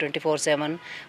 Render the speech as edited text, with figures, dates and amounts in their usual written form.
24/7